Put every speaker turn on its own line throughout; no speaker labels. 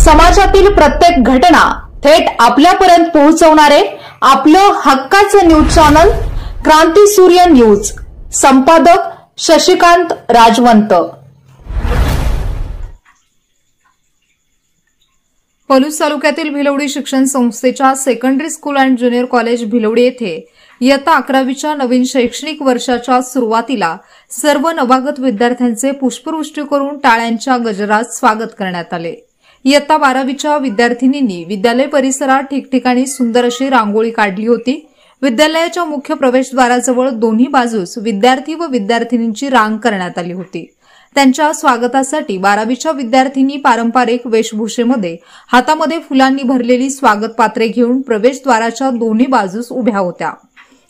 समाजातील प्रत्येक घटना थेट आपल्यापर्यंत पोहोचवणारे आपलं हक्काचं न्यूज चॅनल क्रांती सूर्य न्यूज। संपादक शशिकांत राजवंत। पलूस तालुक्यातील भिलवडी शिक्षण संस्थेच्या secondary school and junior college Bhilwadi येथे इयत्ता 11वीच्या नवीन शैक्षणिक वर्षाच्या सुरुवातीला सर्व नवागत विद्यार्थ्यांचे पुष्पवृष्टी करून टाळ्यांच्या गजरात स्वागत करण्यात आले। इयत्ता 12वीच्या विद्यार्थिनींनी विद्यालय परिसरात ठिकठिकाणी सुंदर अशी रांगोळी काढली होती। विद्यालयाच्या मुख्य प्रवेशद्वाराजवळ दोन्ही बाजूस विद्यार्थी व विद्यार्थिनींची रांग करण्यात आली होती। त्यांच्या स्वागतासाठी 12वीच्या विद्यार्थिनी पारंपरिक वेशभूषेमध्ये हातामध्ये फुलांनी भरलेली स्वागत पात्रे घेऊन प्रवेशद्वाराच्या दोन्ही बाजूस उभ्या होत्या।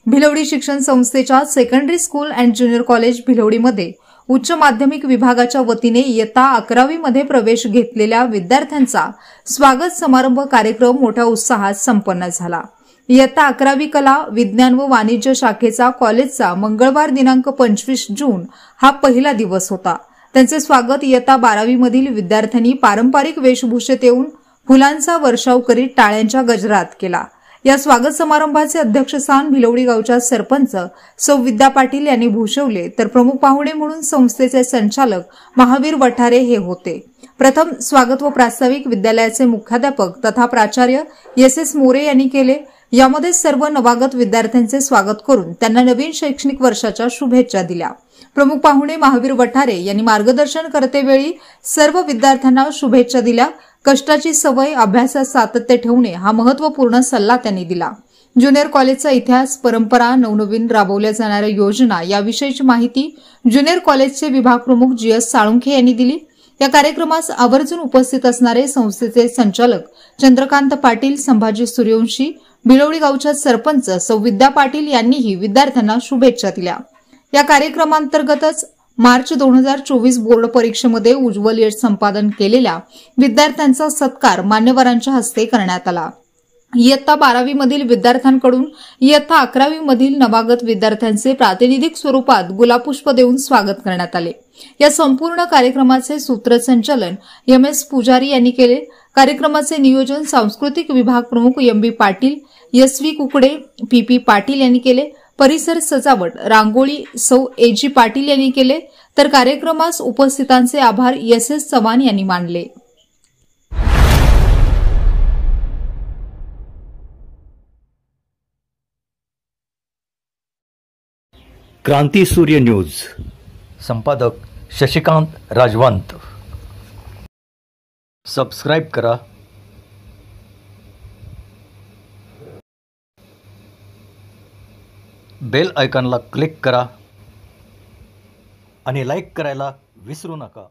भिलवडी शिक्षण संस्थेच्या secondary school and junior college भिलवडीमध्ये उच्च माध्यमिक विभागाच्या वतीने इयत्ता 11वी मध्ये प्रवेश घेतलेल्या विद्यार्थ्यांचा स्वागत समारंभ कार्यक्रम मोठ्या उत्साहात संपन्न झाला। इयत्ता 11वी कला, विज्ञान व वाणिज्य शाखेचा कॉलेजचा मंगळवार दिनांक 25 जून हा पहिला दिवस होता। त्यांचे स्वागत इयत्ता 12वी मधील विद्यार्थ्यांनी पारंपरिक वेशभूषेत येऊन फुलांचा वर्षाव करीत टाळ्यांच्या गजरात केला। या स्वागत समारंभाचे अध्यक्षस्थान भिलवडी गावच्या सरपंच सौ विद्या पाटील यांनी भूषवले, तर प्रमुख पाहुणे म्हणून संस्थेचे संचालक महावीर वठारे हे होते। प्रथम स्वागत व प्रास्ताविक विद्यालयाचे मुख्याध्यापक तथा प्राचार्य एस मोरे यांनी केले। यामध्ये सर्व नवागत विद्यार्थ्यांचे स्वागत करून त्यांना नवीन शैक्षणिक वर्षाच्या शुभेच्छा दिल्या। प्रमुख पाहुणे महावीर वठारे यांनी मार्गदर्शन करतेवेळी सर्व विद्यार्थ्यांना शुभेच्छा दिल्या। कष्टाची सवय, अभ्यासात सातत्य ठेवणे हा महत्त्वपूर्ण सल्ला त्यांनी दिला। ज्युनियर कॉलेजचा इतिहास, परंपरा, नवनवीन राबवल्या जाणाऱ्या योजना याविषयीची माहिती ज्युनियर कॉलेजचे विभाग प्रमुख GS साळुंखे यांनी दिली। या कार्यक्रमास आवर्जून उपस्थित असणारे संस्थेचे संचालक चंद्रकांत पाटील, संभाजी सूर्यवंशी, भिलवडी गावच्या सरपंच सौ विद्या पाटील यांनीही विद्यार्थ्यांना शुभेच्छा दिल्या। या कार्यक्रमांतर्गतच मार्च 2024 बोर्ड परीक्षेमध्ये उज्ज्वल यश संपादन केलेल्या विद्यार्थ्यांचा सत्कार मान्यवरांच्या हस्ते करण्यात आला। इयत्ता 12वी मधील विद्यार्थ्यांकडून इयत्ता 11वी मधील नवागत विद्यार्थ्यांचे प्रातिनिधिक स्वरूपात गुलाबपुष्प देऊन स्वागत करण्यात आले। या संपूर्ण कार्यक्रमाचे सूत्रसंचालन MS पुजारी यांनी केले। कार्यक्रमाचे नियोजन सांस्कृतिक विभाग प्रमुख MB Patil, SV Kukde, PP Patil यांनी केले। परिसर सजावट, रांगोळी सौ AG पाटील यांनी केले, तर कार्यक्रमास उपस्थितांचे आभार SS चव्हाण यांनी मानले।
क्रांती सूर्य न्यूज। संपादक शशिकांत राजवंत। सबस्क्राइब करा, बेल आयकॉनला क्लिक करा आणि लाईक करायला विसरू नका।